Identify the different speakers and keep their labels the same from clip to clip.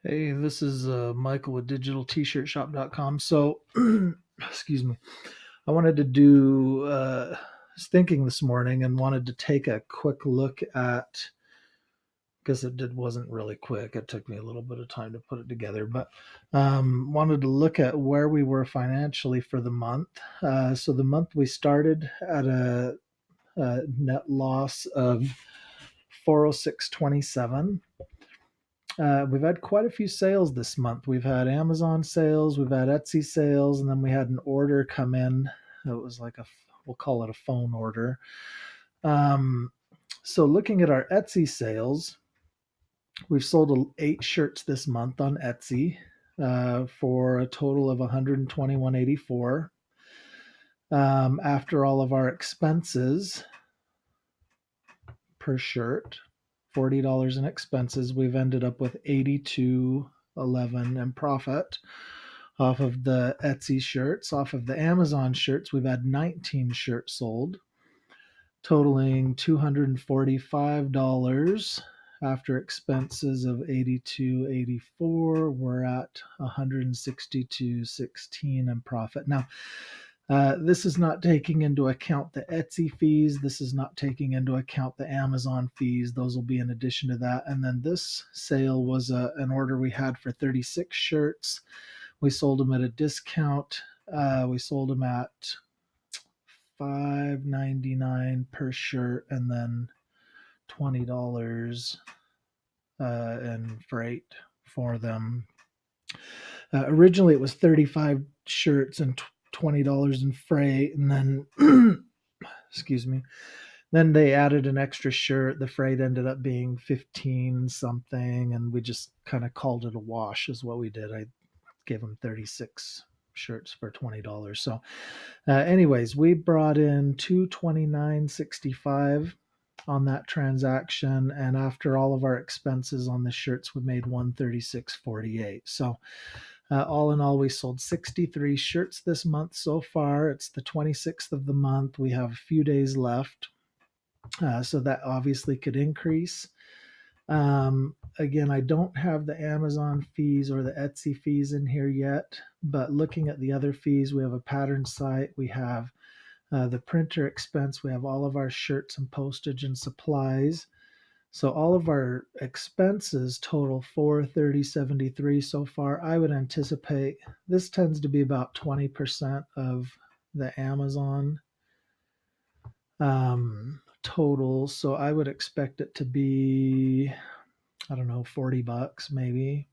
Speaker 1: Hey, this is Michael with digitaltshirtshop.com. So, excuse me. I wanted to do, was thinking this morning and wanted to take a quick look at, because wasn't really quick. It took me a little bit of time to put it together, but wanted to look at where we were financially for the month. So the month we started at a net loss of 406.27. We've had quite a few sales this month. We've had Amazon sales, we've had Etsy sales, and then we had an order come in. It was like we'll call it a phone order. Um, so looking at our Etsy sales, we've sold 8 shirts this month on Etsy for a total of 121.84. After all of our expenses per shirt, $40 in expenses, we've ended up with 82.11 in profit off of the Etsy shirts. Off of the Amazon shirts, we've had 19 shirts sold, totaling $245. After expenses of 82.84, we're at 162.16 in profit. Now, this is not taking into account the Etsy fees. This is not taking into account the Amazon fees. Those will be in addition to that. And then this sale was an order we had for 36 shirts. We sold them at a discount. We sold them at $5.99 per shirt, and then $20 in freight for them. Originally, it was 35 shirts and $20 in freight, and then excuse me, then they added an extra shirt. The freight ended up being 15 something, and we just kind of called it a wash is what we did. I gave them 36 shirts for $20. So anyways, we brought in 229.65 on that transaction, and after all of our expenses on the shirts, we made 136.48. So all in all, we sold 63 shirts this month so far. It's the 26th of the month. We have a few days left, so that obviously could increase. Again, I don't have the Amazon fees or the Etsy fees in here yet, but looking at the other fees, we have a pattern site, we have the printer expense, we have all of our shirts and postage and supplies. So all of our expenses total 430.73 so far. I would anticipate this tends to be about 20% of the Amazon total. So I would expect it to be, I don't know, $40 maybe.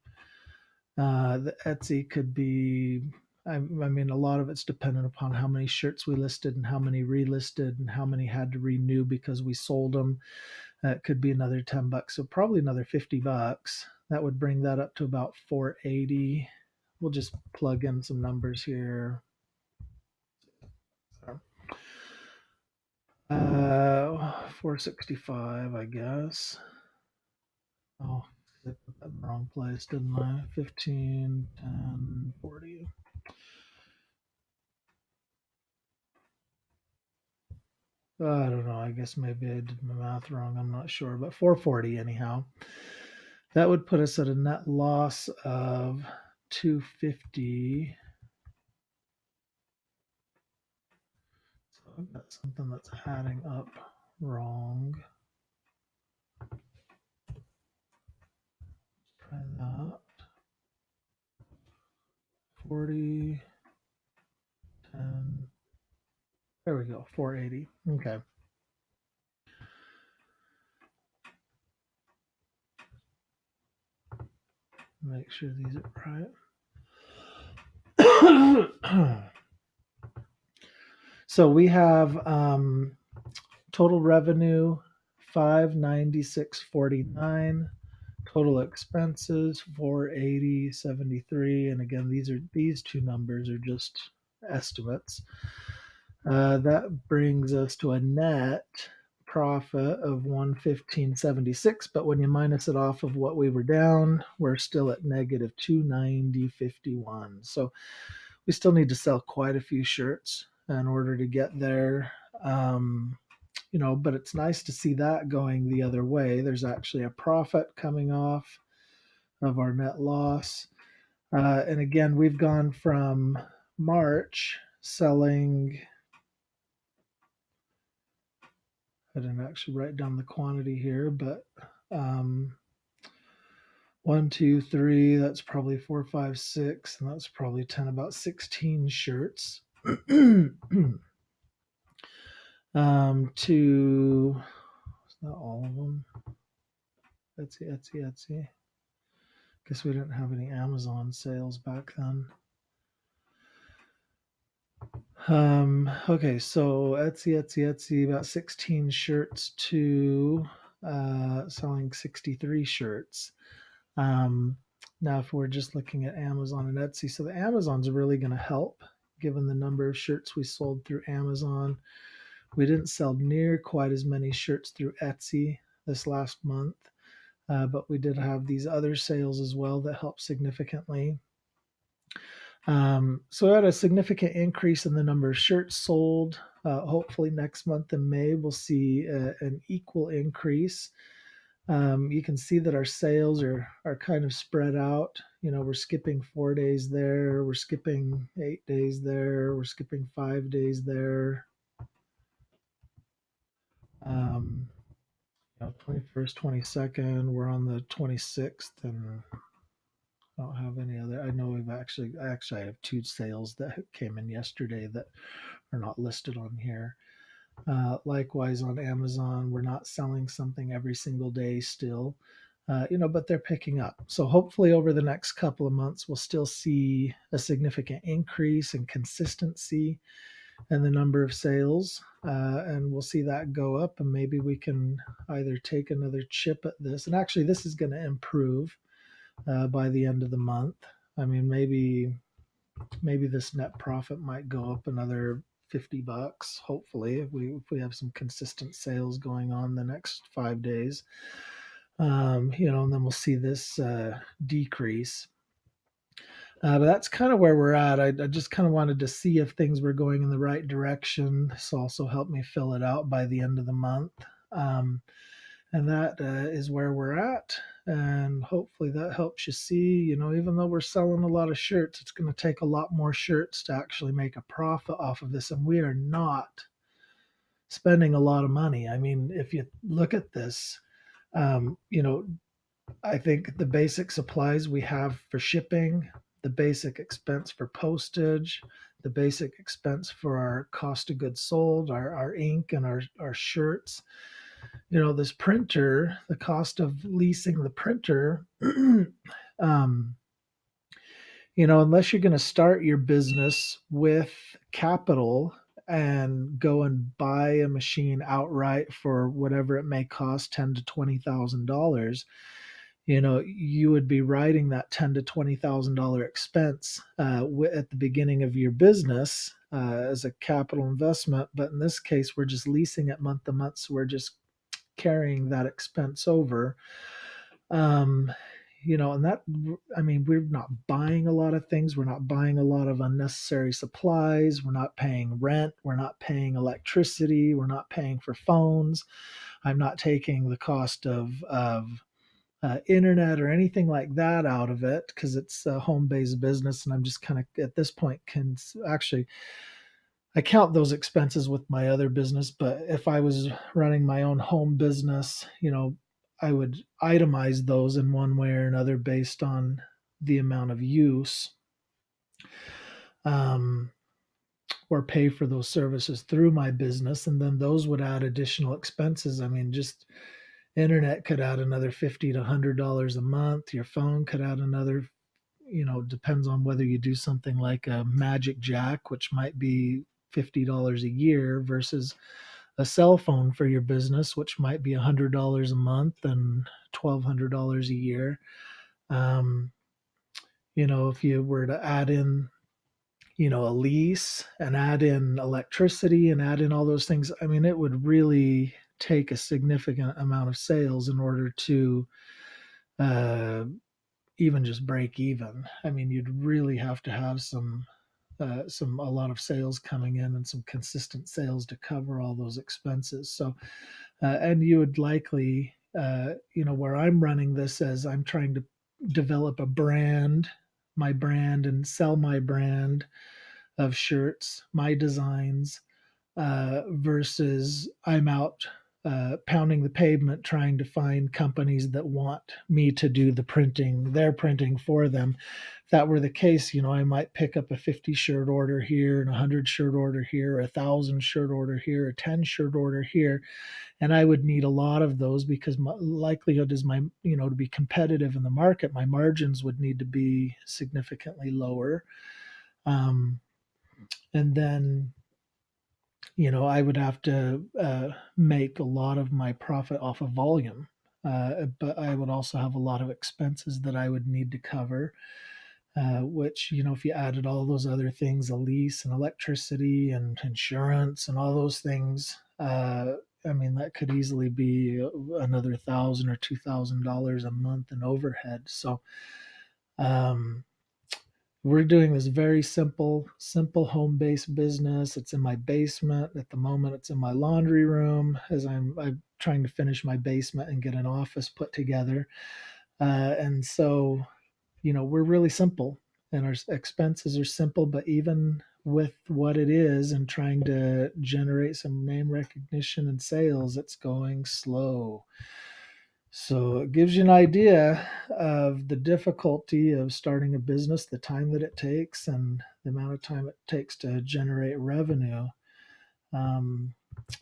Speaker 1: The Etsy could be, I mean, a lot of it's dependent upon how many shirts we listed and how many relisted and how many had to renew because we sold them. It could be another $10, so probably another $50. That would bring that up to about 480. We'll just plug in some numbers here. 465, I guess. Oh, I put that in the wrong place, didn't I? 15, 10, 40. I don't know. I guess maybe I did my math wrong. I'm not sure, but 440 anyhow. That would put us at a net loss of 250. So I've got something that's adding up wrong. Try that. 40, 10. There we go. 480. Okay. Make sure these are right. So we have total revenue 596.49, total expenses 480.73, and again these two numbers are just estimates. That brings us to a net profit of 115.76, but when you minus it off of what we were down, we're still at negative 290.51. So we still need to sell quite a few shirts in order to get there. But it's nice to see that going the other way. There's actually a profit coming off of our net loss. And again, we've gone from March selling, I didn't actually write down the quantity here, but um, one, two, three, that's probably four, five, six, and that's probably 10, about 16 shirts. To, it's not all of them. Etsy. Guess we didn't have any Amazon sales back then. Okay, so Etsy, about 16 shirts to selling 63 shirts. Now, if we're just looking at Amazon and Etsy, so the Amazon's really going to help given the number of shirts we sold through Amazon. We didn't sell near quite as many shirts through Etsy this last month, but we did have these other sales as well that helped significantly. So we had a significant increase in the number of shirts sold. Hopefully next month in May, we'll see an equal increase. You can see that our sales are kind of spread out. You know, we're skipping 4 days there, we're skipping 8 days there, we're skipping 5 days there. 21st, 22nd, we're on the 26th, and I don't have any other. I know I have two sales that came in yesterday that are not listed on here. Likewise on Amazon, we're not selling something every single day still, but they're picking up. So hopefully over the next couple of months, we'll still see a significant increase in consistency and the number of sales, and we'll see that go up, and maybe we can either take another chip at this. And actually, this is going to improve by the end of the month. I mean, maybe this net profit might go up another $50. Hopefully, if we have some consistent sales going on the next 5 days, and then we'll see this decrease. But that's kind of where we're at. I just kind of wanted to see if things were going in the right direction. This also helped me fill it out by the end of the month. And that is where we're at. And hopefully that helps you see, even though we're selling a lot of shirts, it's going to take a lot more shirts to actually make a profit off of this. And we are not spending a lot of money. I mean, if you look at this, I think the basic supplies we have for shipping, the basic expense for postage, the basic expense for our cost of goods sold, our ink and our shirts. This printer, the cost of leasing the printer, unless you're going to start your business with capital and go and buy a machine outright for whatever it may cost, $10,000 to $20,000, you would be writing that $10,000 to $20,000 expense at the beginning of your business as a capital investment. But in this case, we're just leasing it month to month, so we're just carrying that expense over. And that, I mean, we're not buying a lot of things. We're not buying a lot of unnecessary supplies. We're not paying rent. We're not paying electricity. We're not paying for phones. I'm not taking the cost of internet or anything like that out of it because it's a home-based business. And I'm just kind of at this point can actually, I count those expenses with my other business, but if I was running my own home business, I would itemize those in one way or another based on the amount of use, or pay for those services through my business. And then those would add additional expenses. I mean, just internet could add another $50 to $100 a month. Your phone could add another, depends on whether you do something like a Magic Jack, which might be $50 a year versus a cell phone for your business, which might be $100 a month and $1,200 a year. If you were to add in, a lease and add in electricity and add in all those things, I mean, it would really take a significant amount of sales in order to even just break even. I mean, you'd really have to have a lot of sales coming in and some consistent sales to cover all those expenses. So, and you would likely, where I'm running this as I'm trying to, develop my brand, and sell my brand of shirts, my designs, versus I'm out pounding the pavement trying to find companies that want me to do the printing, their printing for them. If that were the case, I might pick up a 50 shirt order here and a 100 shirt order here, 1,000 shirt order here, a 10 shirt order here. And I would need a lot of those because my likelihood is to be competitive in the market, my margins would need to be significantly lower. Um, and then I would have to make a lot of my profit off of volume. But I would also have a lot of expenses that I would need to cover, which, if you added all those other things, a lease and electricity and insurance and all those things, I mean, that could easily be another $1,000 or $2,000 a month in overhead. So, um, we're doing this very simple home-based business. It's in my basement at the moment. It's in my laundry room as I'm trying to finish my basement and get an office put together. And so, we're really simple, and our expenses are simple. But even with what it is and trying to generate some name recognition and sales, it's going slow. So it gives you an idea of the difficulty of starting a business, the time that it takes, and the amount of time it takes to generate revenue. Um,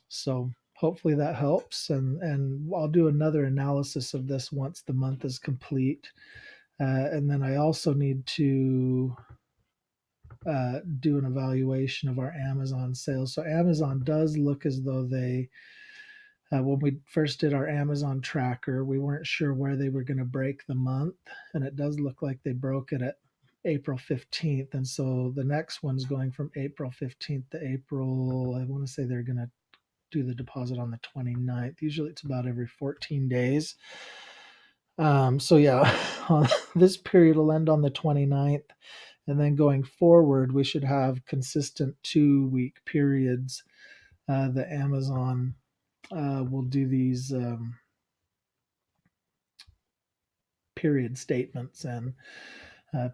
Speaker 1: so hopefully that helps, and I'll do another analysis of this once the month is complete, and then I also need to do an evaluation of our Amazon sales. So Amazon does look as though when we first did our Amazon tracker, we weren't sure where they were going to break the month, and it does look like they broke it at April 15th. And so the next one's going from April 15th to April, I want to say they're going to do the deposit on the 29th. Usually it's about every 14 days. So yeah, this period will end on the 29th. And then going forward, we should have consistent 2-week periods. The Amazon will do these period statements and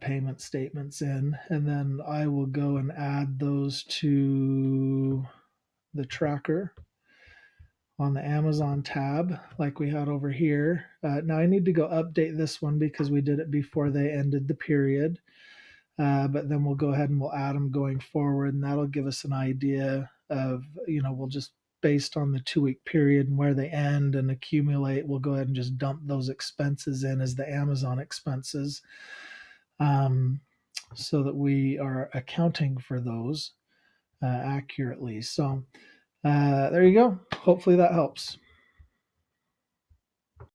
Speaker 1: payment statements in, and then I will go and add those to the tracker on the Amazon tab like we had over here. Now I need to go update this one because we did it before they ended the period. But then we'll go ahead and we'll add them going forward, and that'll give us an idea of, we'll just, based on the 2-week period and where they end and accumulate, we'll go ahead and just dump those expenses in as the Amazon expenses, so that we are accounting for those accurately. So there you go. Hopefully that helps.